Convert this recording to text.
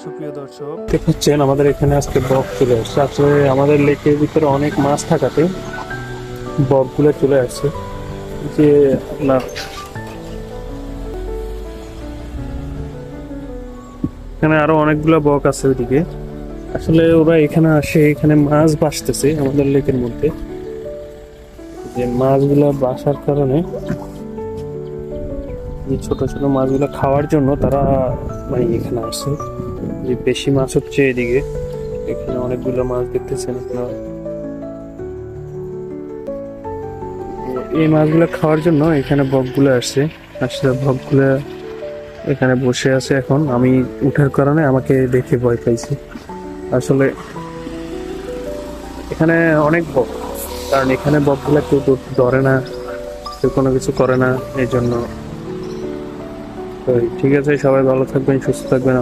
সুপ্রিয় দর্শক দেখছেন আমাদের এখানে আজকে বক চলে আসছে। আসলে আমাদের লেকের ভিতরে অনেক মাছ থাকাতে বকগুলো চলে আসছে। যে আপনার এখানে আরো অনেকগুলো বক আছে ওইদিকে। আসলে ওরা এখানে আসে, এখানে মাছ ভাসতেছে আমাদের লেকের মধ্যে। যে মাছগুলো বাসার কারণে, যে ছোট ছোট মাছগুলো খাওয়ার জন্য তারা মানে এখানে আসে। যে বেশি মাছ হচ্ছে এদিকে, এখানে অনেকগুলো মাছ দেখতেছেন আপনারা। এই মাছগুলো খাওয়ার জন্য এখানে বকগুলো আসছে। আসলে বকগুলো এখানে বসে আছে। এখন আমি উঠার কারণে আমাকে দেখে ভয় পাইছে। আসলে এখানে অনেক বক, কারণ এখানে বকগুলো কেউ ধরে না, কেউ কোনো কিছু করে না, এই জন্য। তো ঠিক আছে, সবাই ভালো থাকবেন, সুস্থ থাকবেন।